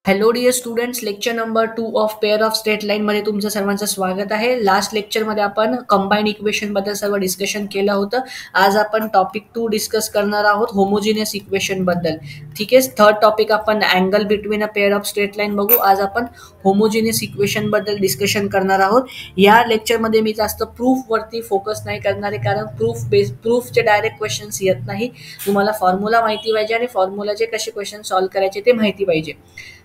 Hello dear students, lecture number 2 of pair of straight line मध्ये तुमचं सर्वांचं स्वागत आहे. लास्ट लेक्चरमध्ये आपण कंबाईन इक्वेशन बद्दल सर्व डिस्कशन केलं होतं. आज आपण टॉपिक 2 डिस्कस करणार आहोत, होमोजिनियस इक्वेशन बद्दल. ठीक आहे. थर्ड टॉपिक आपण angle between a pair of straight line बघू. आज आपण होमोजिनियस इक्वेशन बद्दल डिस्कशन करणार आहोत. या लेक्चरमध्ये मी जास्त प्रूफ वरती फोकस नाही करणार आहे, कारण प्रूफचे डायरेक्ट क्वेश्चन्स येत नाही. तुम्हाला फॉर्म्युला माहिती पाहिजे आणि फॉर्म्युलाचे कसे क्वेश्चन सॉल्व्ह करायचे ते माहिती पाहिजे.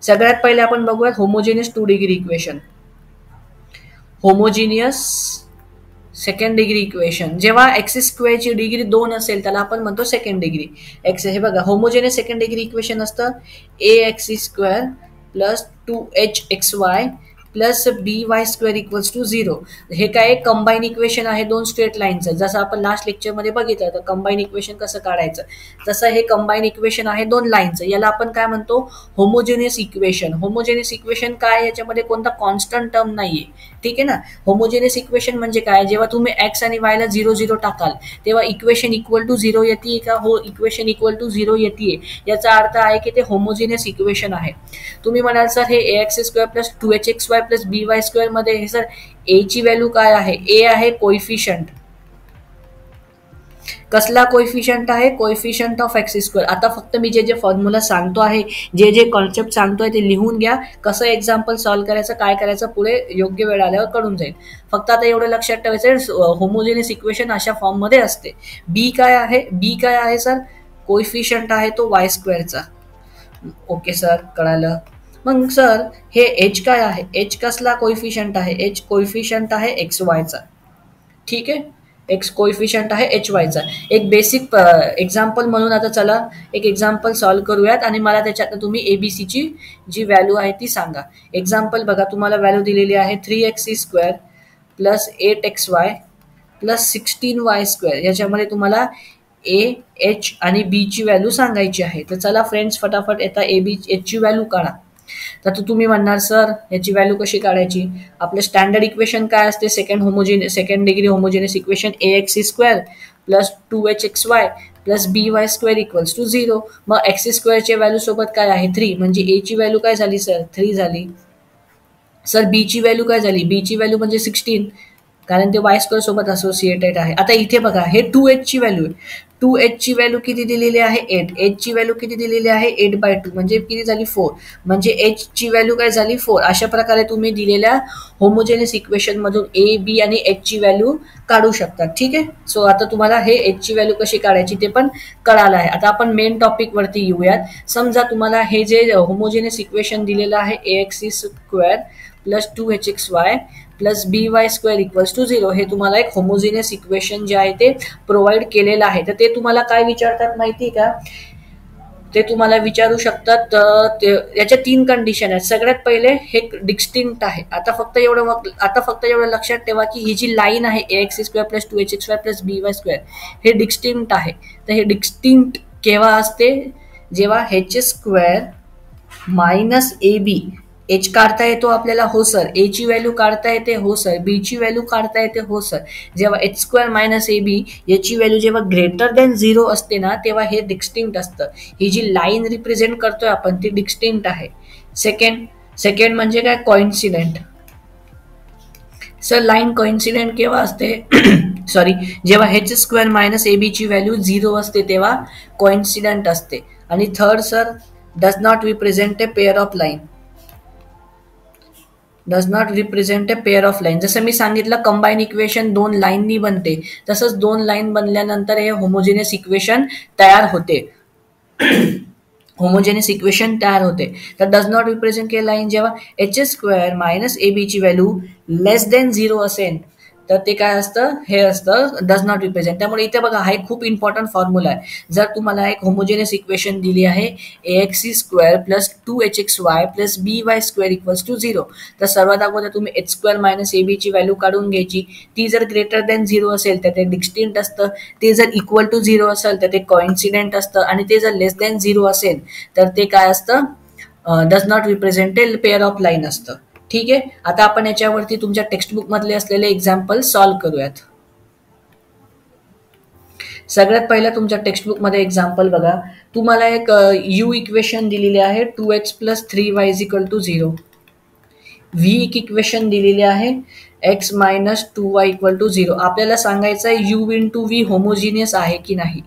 सगळ्यात पहिले आपण बघूयात homogeneous 2 degree equation. Homogeneous second degree equation, जेव्हा एक्स स्क्वेअरची डिग्री 2 असेल त्याला आपण म्हणतो सेकंड डिग्री. एक्स हे बघा, होमोजिनियस सेकंड डिग्री इक्वेशन असतं a x square plus 2hxy plus by² equals to 0. हे काय कंबाईन इक्वेशन आहे दोन स्ट्रेट लाईनचं. जसं आपण लास्ट लेक्चरमध्ये बघितलं तर कंबाईन इक्वेशन कसं काढायचं, तसं हे कंबाईन इक्वेशन आहे दोन लाईनचं. याला आपण काय म्हणतो, होमोजिनियस इक्वेशन. होमोजिनियस इक्वेशन काय, याच्यामध्ये कोणता कॉन्स्टंट टर्म नाहीये. ठीक आहे ना. होमोजिनियस इक्वेशन म्हणजे काय, जेव्हा तुम्ही एक्स आणि वायला 0 टाकाल तेव्हा इक्वेशन इक्वल टू 0 येते का, हो इक्वेशन इक्वल टू 0 येते. याचा अर्थ आहे की ते होमोजिनियस इक्वेशन आहे. तुम्ही म्हणाल सर हे ax² plus 2hxy plus by² मध्ये हे सर ए ची व्हॅल्यू काय आहे, ए आहे कोइफिशियंट. कसला कोइफिशियंट आहे, कोइफिशियंट ऑफ x². आता फक्त मी जे फॉर्म्युला सांगतो आहे, जे कॉन्सेप्ट सांगतोय ते लिहून घ्या. कसं एक्झाम्पल सॉल्व्ह करायचं, काय करायचं पुढे योग्य वेळ आल्यावर कळून जाईल. फक्त आता एवढं लक्षात ठेवायचं, होमोजिनियस इक्वेशन अशा फॉर्म मध्ये असते. बी काय आहे सर, कोइफिशियंट आहे तो y²चा. ओके सर, कळालं. मग सर हे एच काय आहे, एच कसला कोइफिशियंट आहे, एच कोइफिशियंट आहे XY चा. ठीक आहे, एक्स कोइफिशियंट आहे HYचा. एक बेसिक एक्झाम्पल म्हणून आता चला एक एक्झाम्पल सॉल्व्ह करूयात आणि मला त्याच्यात तुम्ही ABCची जी व्हॅल्यू आहे ती सांगा. एक्झाम्पल बघा, तुम्हाला व्हॅल्यू दिलेली आहे 3x² plus 8xy plus 16y². याच्यामध्ये तुम्हाला ए, एच आणि बी ची व्हॅल्यू सांगायची आहे. तर चला फ्रेंड्स, फटाफट येता एच ची व्हॅल्यू काढा. तर तुम्ही म्हणणार सर याची व्हॅल्यू कशी काढायची, आपलं स्टँडर्ड इक्वेशन काय असते, second degree homogeneous equation ax² plus 2hxy plus by² equals to 0. मग x² च्या व्हॅल्यू सोबत काय आहे 3, म्हणजे a ची व्हॅल्यू काय झाली सर 3 झाली. सर बी ची व्हॅल्यू काय झाली, बी ची व्हॅल्यू म्हणजे 16, कारण ते y² सोबत असोसिएटेड आहे. आता इथे बघा हे 2h ची व्हॅल्यू आहे. 2h ची व्हॅल्यू किती दिलेली आहे 8. h ची व्हॅल्यू किती दिलेली आहे 8/2, म्हणजे किती झाली 4, म्हणजे h ची व्हॅल्यू काय झाली 4. अशा प्रकारे तुम्ही दिलेल्या होमोजेनियस इक्वेशन मधून a, b आणि h ची व्हॅल्यू काढू शकता. ठीक आहे. सो आता तुम्हाला हे h ची व्हॅल्यू कशी काढायची ते पण कळालं आहे. आता आपण मेन टॉपिक वरती येऊयात. समजा तुम्हाला हे जे होमोजेनियस इक्वेशन दिलेलं आहे ax² plus 2hxy plus by² equals to 0, हे तुम्हाला एक होमोजिनियस इक्वेशन जे आहे ते प्रोव्हाइड केलेलं आहे. तर ते तुम्हाला काय विचारतात माहिती का, ते तुम्हाला विचारू शकतात. याच्या 3 कंडिशन आहेत. सगळ्यात पहिले हे डिस्टिंक्ट आहे. आता फक्त एवढं लक्षात ठेवा की ही जी लाईन आहे ax² plus 2hxy plus by² हे डिस्टिंक्ट आहे. तर हे डिस्टिंक्ट केव्हा असते, जेव्हा h² मायनस AB, एच काढता येतो आपल्याला, हो सर. ए ची व्हॅल्यू काढता येते, हो सर. बी ची व्हॅल्यू काढता येते, हो सर. जेव्हा h² मायनस AB याची व्हॅल्यू जेव्हा ग्रेटर दॅन 0 असते ना, तेव्हा हे डिस्टिंक्ट असतं. ही जी लाईन रिप्रेझेंट करतोय आपण ती डिस्टिंक्ट आहे. सेकंड म्हणजे काय, कोइन्सिडेंट. सर लाईन कोइन्सिडेंट केव्हा असते सॉरी, जेव्हा h² मायनस AB ची व्हॅल्यू 0 असते तेव्हा कोइन्सिडेंट असते. आणि third sir, does not represent a pair of line. Does not represent a pair of line. जसं मी सांगितलं कंबाईन इक्वेशन 2 लाईननी बनते, तसंच 2 लाईन बनल्यानंतर हे होमोजेनियस इक्वेशन तयार होते. होमोजेनियस इक्वेशन तयार होते. तर does not represent K line, जेव्हा h² मायनस AB ची व्हॅल्यू लेस देन 0 असेल तर ते काय असतं, हे असतं डज नॉट रिप्रेझेंट. त्यामुळे इथे बघा हा एक खूप इम्पॉर्टंट फॉर्म्युला आहे. जर तुम्हाला एक होमोजेनियस इक्वेशन दिली आहे ax² plus 2hxy plus by² equals to 0, तर सर्वात अगोदर तुम्ही h² मायनस AB ची व्हॅल्यू काढून घ्यायची. ती जर ग्रेटर दॅन 0 असेल तर ते डिस्टिंक्ट असतं, ते जर इक्वल टू 0 असेल तर ते कोइन्सिडेंट असतं, आणि ते जर लेस दॅन 0 असेल तर ते काय असतं, does not represent a pair of line असतं. ठीक आहे. आता आपण याच्यावरती तुमच्या टेक्स्टबुक मधले असलेले एक्झाम्पल सॉल्व्ह करूयात. सगळ्यात पहिला तुमच्या टेक्स्टबुक मध्ये एक्झाम्पल बघा. तुम्हाला एक यू इक्वेशन दिलेली आहे 2x + 3y = 0. व्ही एक इक्वेशन दिलेली आहे x - 2y = 0. आपल्याला सांगायचं आहे u × v होमोजिनियस आहे की नाही.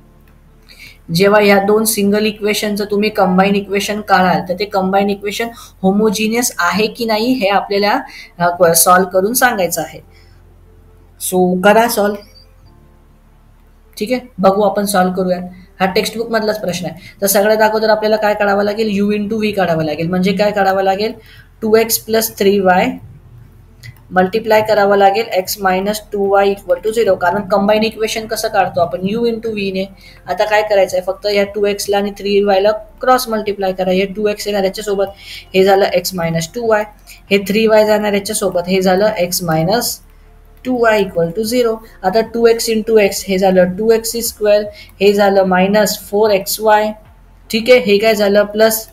जेव्हा या दोन सिंगल इक्वेशनचं तुम्ही कंबाईन इक्वेशन काढाल तर ते कंबाईन इक्वेशन होमोजिनियस आहे की नाही हे आपल्याला सॉल्व करून सांगायचं आहे. सो करा सॉल्व. ठीक आहे, बघू आपण सॉल्व करूया. हा टेक्स्टबुक मधलाच प्रश्न आहे. तर सगळ्यात अगोदर आपल्याला काय काढावं लागेल, u × v काढावं लागेल. म्हणजे काय काढावं लागेल, 2x + 3y मल्टिप्लाय करावं लागेल x - 2y = 0. कारण कंबाईन इक्वेशन कसं काढतो आपण, u × v ने. आता काय करायचं आहे, फक्त या 2x ला आणि 3y ला क्रॉस मल्टिप्लाय करा. हे 2x येणार याच्यासोबत, हे झालं x - 2y. हे 3y जाणार याच्यासोबत, हे झालं x - 2y = 0. आता 2x × x हे झालं 2x², हे झालं -4xy. ठीक आहे, हे काय झालं प्लस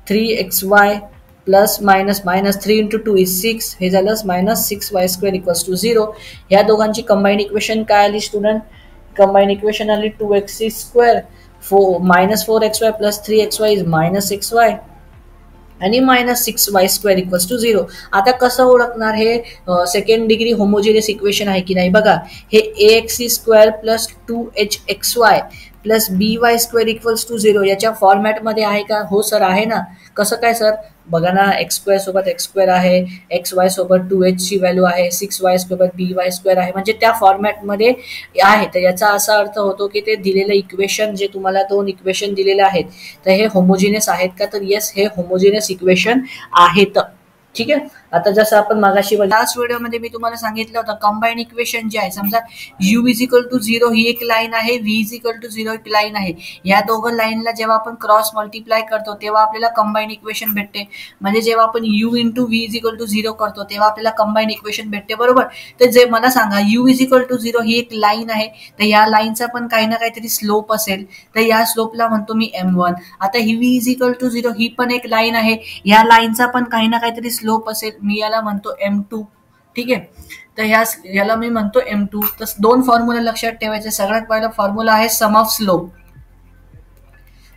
3xy प्लस मायनस 3 × 2 = 6, हे झालं -6y² = 0. ह्या दोघांची कंबाईन इक्वेशन काय आली स्टुडंट, कंबाईन इक्वेशन आली 2x² -4xy plus 3xy is -6y आणि -6y² = 0. आता कसं ओळखणार हे सेकंड डिग्री होमोजिनियस इक्वेशन आहे की नाही. बघा, हे ax² plus 2hxy plus by² = 0 याच्या फॉर्मॅटमध्ये आहे का. हो सर आहे ना. कसं काय सर, बघा ना, x² सोबत x² आहे, xy सोबत 2h ची व्हॅल्यू आहे, 6y सोबत by² आहे, म्हणजे त्या फॉर्मॅटमध्ये आहे. तर याचा असा अर्थ होतो की ते दिलेलं इक्वेशन, जे तुम्हाला दोन इक्वेशन दिलेले आहेत, तर हे होमोजिनियस आहेत का, तर येस हे होमोजिनियस इक्वेशन आहेत. ठीक आहे. आता जसं आपण मागाशी लास्ट व्हिडिओमध्ये मी तुम्हाला सांगितलं होतं, कंबाईन इक्वेशन जे आहे, समजा u = 0 ही एक लाईन आहे, v = 0 एक लाईन आहे. या दोघं लाईनला जेव्हा आपण क्रॉस मल्टिप्लाय करतो तेव्हा आपल्याला कंबाईन इक्वेशन भेटते. म्हणजे जेव्हा आपण u × v = 0 करतो तेव्हा आपल्याला कंबाईन इक्वेशन भेटते, बरोबर. तर जे मला सांगा, u = 0 ही एक लाईन आहे, तर या लाईनचा पण काही ना काहीतरी स्लोप असेल, तर या स्लोपला म्हणतो मी m1. आता ही v = 0 ही पण एक लाईन आहे, या लाईनचा पण काही ना काहीतरी स्लोप असेल, मी याला म्हणतो m2. ठीक आहे, तर याला मी म्हणतो m2. तर दोन फॉर्म्युला लक्षात ठेवायचे. सगळ्यात पहिला फॉर्म्युला आहे sum of slope.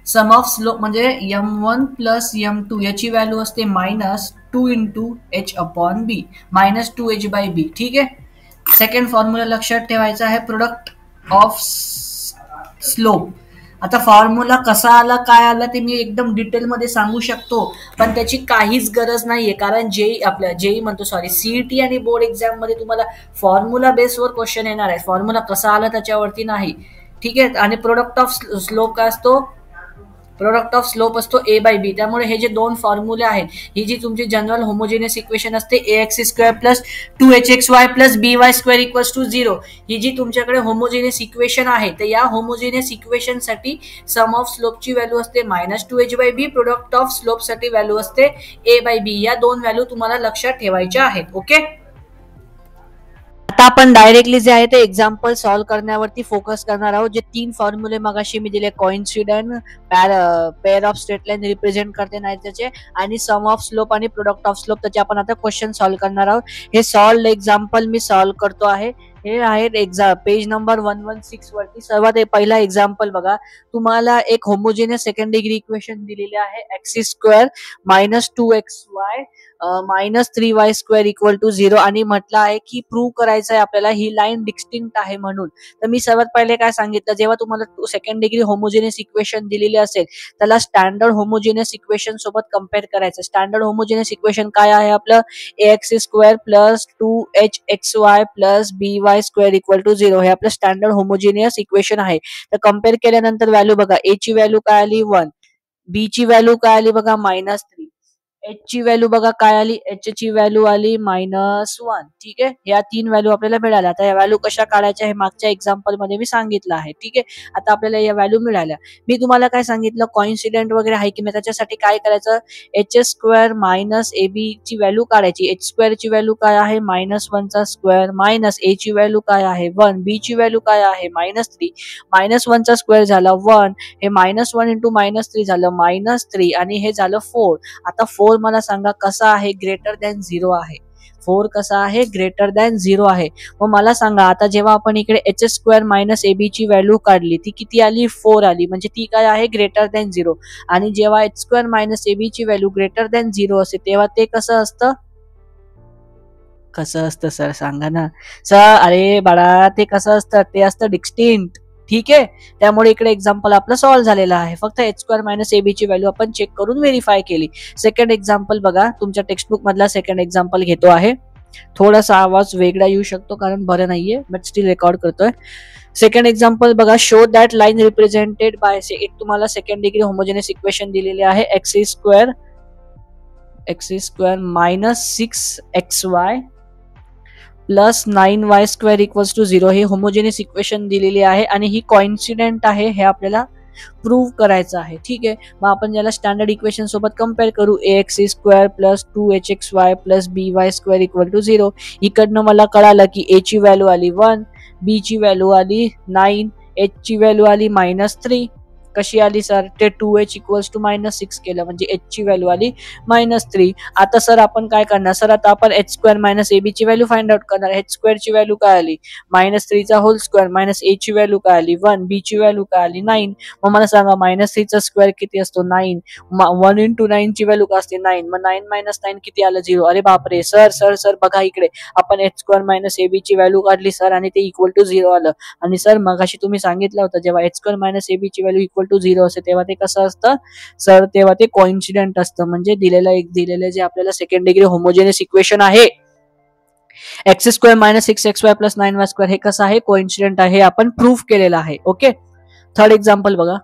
Sum of slope म्हणजे m1 प्लस m2 याची व्हॅल्यू असते -2 × h/b, -2h/b. ठीक आहे. सेकंड फॉर्म्युला लक्षात ठेवायचा आहे प्रोडक्ट ऑफ स्लोप. आता फॉर्म्युला कसा आला, काय आला ते मी एकदम डिटेलमध्ये सांगू शकतो, पण त्याची काहीच गरज नाहीये. कारण जेई म्हणतो सीईटी आणि बोर्ड एक्झाम मध्ये तुम्हाला फॉर्म्युला बेसवर क्वेश्चन येणार आहे, फॉर्म्युला कसा आला त्याच्यावरती नाही. ठीक आहे. आणि प्रोडक्ट ऑफ स्लोप काय असतो, प्रोडक्ट ऑफ स्लोप असतो a/b. त्यामुळे हे जे दोन फॉर्म्युले आहेत, ही जी तुमची जनरल होमोजिनियस इक्वेशन असते ax² plus 2hxy plus by² = 0, ही जी तुमच्याकडे होमोजिनियस इक्वेशन आहे, तर या होमोजिनियस इक्वेशन साठी सम ऑफ स्लोपची व्हॅल्यू असते -2h/b, प्रोडक्ट ऑफ स्लोप साठी व्हॅल्यू असते a/b. या दोन व्हॅल्यू तुम्हाला लक्षात ठेवायच्या आहेत. ओके. आता आपण डायरेक्टली जे आहे ते एक्झाम्पल सॉल्व्ह करण्यावरती फोकस करणार आहोत. जे तीन फॉर्म्युले मगाशी मी दिले, coincident, pair of straight line represent करते नाही त्याचे, आणि सम ऑफ स्लोप आणि प्रोडक्ट ऑफ स्लोप, त्याचे आपण आता क्वेश्चन सॉल्व्ह करणार आहोत. हे सॉल्व्ह एक्झाम्पल मी सॉल्व्ह करतो आहे. हे आहेत पेज नंबर 116 वरती. सर्वात पहिला एक्झाम्पल बघा. तुम्हाला एक होमोजिनियस सेकंड डिग्री इक्वेशन दिलेले आहे, x² -2xy -3y² = 0, आणि म्हटलं आहे की प्रूव्ह करायचं आहे आपल्याला ही लाईन डिस्टिंक्ट आहे म्हणून. तर मी सर्वात पहिले काय सांगितलं, जेव्हा तुम्हाला सेकंड डिग्री होमोजिनियस इक्वेशन दिलेली असेल त्याला स्टँडर्ड होमोजिनियस इक्वेशन सोबत कम्पेअर करायचं. स्टँडर्ड होमोजिनियस इक्वेशन काय आहे आपलं, ax² plus 2hxy plus by² = 0, हे आपलं स्टँडर्ड होमोजिनियस इक्वेशन आहे. तर कम्पेअर केल्यानंतर व्हॅल्यू बघा, a ची व्हॅल्यू काय आली 1, b ची व्हॅल्यू काय आली बघा -3, h ची व्हॅल्यू बघा काय आली, h ची व्हॅल्यू आली -1. ठीक आहे. या तीन व्हॅल्यू आपल्याला मिळाल्या. आता या व्हॅल्यू कशा काढायच्या हे मागच्या एक्झाम्पल मध्ये मी सांगितलं आहे. ठीक आहे. आता आपल्याला या व्हॅल्यू मिळाल्या. मी तुम्हाला काय सांगितलं, कोइन्सिडेंट वगैरे आहे की नाही, त्याच्यासाठी काय करायचं, h² - ab ची व्हॅल्यू काढायची. h² ची व्हॅल्यू काय आहे -1² मायनस a ची व्हॅल्यू काय आहे 1, b ची व्हॅल्यू काय आहे -3, -1² झाला 1, हे -1 × -3 झालं -3, आणि हे झालं 4. आता 4 मला सांगा कसा आहे, ग्रेटर दॅन 0 आहे. 4 कसा आहे, ग्रेटर दॅन 0 आहे. मग मला सांगा आता जेव्हा आपण इकडे h square minus a b ची व्हॅल्यू काढली ती किती आली, 4 आली, म्हणजे ती काय आहे, ग्रेटर दॅन 0. आणि जेव्हा h square minus a b ची व्हॅल्यू ग्रेटर दॅन 0 असते तेव्हा ते कसं असतं, कसं असतं सर सांगा ना सर. अरे बाळा ते कसं असतं, ते असतं डिस्टिंक्ट. ठीक आहे, त्यामुळे इकडे एक्झाम्पल आपलं सॉल्व्ह झालेलं आहे. फक्त h square minus a b ची व्हॅल्यू आपण चेक करून व्हेरीफाय केली. सेकंड एक्झाम्पल बघा, तुमच्या टेक्स्टबुक मधला सेकंड एक्झाम्पल घेतो आहे. थोडासा आवाज वेगळा येऊ शकतो कारण बरं नाहीये, बट स्टील रेकॉर्ड करतोय. सेकंड एक्झाम्पल बघा, show that line represented by, एक तुम्हाला सेकंड डिग्री होमोजेनियस इक्वेशन दिलेले आहे. X square minus 6xy plus 9y square equals to 0 हे होमोजेनियस इक्वेशन दिलेली आहे आणि ही कॉइन्सिडेंट आहे, हे आपल्याला प्रूव्ह करायचं आहे. ठीक आहे, मग आपण याला स्टँडर्ड इक्वेशन सोबत कम्पेअर करू. ax square plus 2hxy plus by square equal to 0. इकडनं मला कळालं की a ची व्हॅल्यू आली 1, b ची व्हॅल्यू आली 9, h ची व्हॅल्यू आली -3. कशी आली सर, ते 2h इक्वल्स टू -6 केलं म्हणजे h ची व्हॅल्यू आली -3. आता सर आपण काय करणार, सर आता आपण h square minus a b ची व्हॅल्यू फाइंड आउट करणार. h स्क्वेअर ची व्हॅल्यू काय आली, -3 चा होल स्क्वेअर मायनस a ची व्हॅल्यू काय आली 1, b ची व्हॅल्यू काय आली 9. मग मला सांगा -3 चा स्क्वेअर किती असतो, 9. 1 इंटू 9 ची व्हॅल्यू काय असते 9. मग 9 मायनस 9 किती आलं, 0. अरे बापरे सर सर सर बघा इकडे आपण h square minus a b ची व्हॅल्यू काढली सर आणि ते इक्वल टू 0 आलं. आणि सर मगाशी तुम्ही सांगितलं होतं जेव्हा h square minus a b ची व्हॅल्यू इक्वल टू 0 असते तेव्हा ते कसं असतं सर, तेव्हा ते कोइन्सिडेंट असतं. म्हणजे दिलेलं जे आपल्याला सेकंड डिग्री होमोजेनियस इक्वेशन आहे x square minus 6xy plus 9y square हे कसं आहे, कोइन्सिडेंट आहे, आपण प्रूव्ह केलेलं आहे. ओके, थर्ड एक्झाम्पल बघा.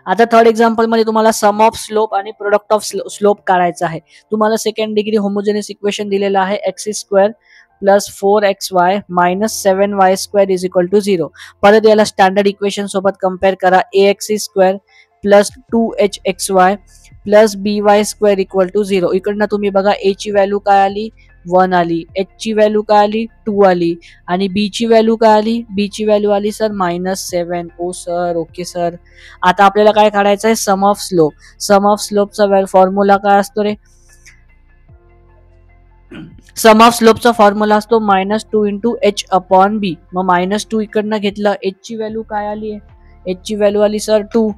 आता थर्ड एक्झाम्पल मध्ये तुम्हाला सम ऑफ स्लोप आणि प्रोडक्ट ऑफ स्लोप काढायचं आहे. तुम्हाला सेकंड डिग्री होमोजेनियस इक्वेशन दिलेलं आहे x square plus 4xy minus 7y square is equal to 0. परत याला स्टँडर्ड इक्वेशन सोबत कम्पेअर करा. ax square plus 2hxy plus by square equal to 0. इकडनं तुम्ही बघा a ची व्हॅल्यू काय आली 1 आली, h ची व्हॅल्यू काय आली 2 आली आणि b ची व्हॅल्यू काय आली, b ची व्हॅल्यू आली sir -7. Oh sir, okay sir. आता आपल्याला काय काढायचं आहे, sum of slope. Sum of स्लोपचा फॉर्म्युला काय असतो रे, सम ऑफ स्लोपचा फॉर्म्युला असतो -2 इंटू h अपॉन b. मग -2 इकडनं घेतलं, h ची व्हॅल्यू काय आली आहे, h ची व्हॅल्यू आली सर 2,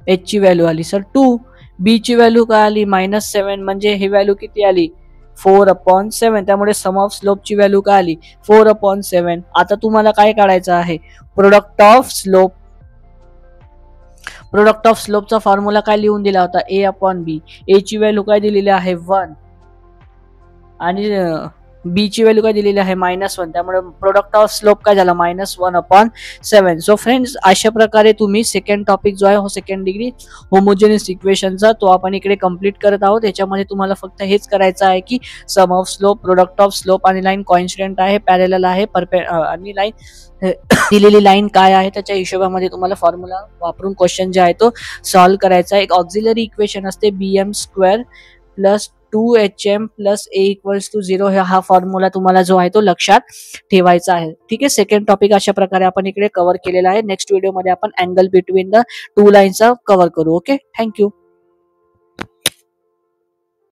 h ची व्हॅल्यू आली सर 2, b ची व्हॅल्यू काय आली -7 म्हणजे ही व्हॅल्यू किती आली 4/7. त्यामुळे सम ऑफ स्लोप ची व्हॅल्यू काय आली 4/7. आता तुम्हाला काय काढायचं आहे, product of slope. Product of स्लोपचा फॉर्म्युला काय लिहून दिला होता, a अपॉन b. a ची व्हॅल्यू काय दिलेली आहे 1 आणि b ची व्हॅल्यू काय दिलेली आहे -1. त्यामुळे प्रोडक्ट ऑफ स्लोप काय झाला -1/7. सो फ्रेंड्स, अशा प्रकारे तुम्ही सेकंड टॉपिक जो आहे सेकंड डिग्री होमोजेनियस इक्वेशनचा तो आपण इकडे कंप्लीट करत आहोत. याच्यामध्ये तुम्हाला फक्त हेच करायचं आहे की sum of slope, product of slope आणि लाईन कॉन्स्टंट आहे, पॅरलल आहे, आणि लाईन दिलेली लाईन काय आहे त्याच्या हिशोबामध्ये तुम्हाला फॉर्म्युला वापरून क्वेश्चन जे आहे तो सॉल्व्ह करायचा आहे. एक ऑक्झिलरी इक्वेशन असते bm square plus 2hm plus a equals to 0. हा फॉर्म्युला तुम्हाला जो आहे तो लक्षात ठेवायचा आहे. ठीक आहे, सेकंड टॉपिक अशा प्रकारे आपण इकडे कव्हर केलेला आहे. नेक्स्ट व्हिडिओमध्ये आपण अँगल बिटवीन द टू लाईन्सचा कव्हर करू. Okay, thank you.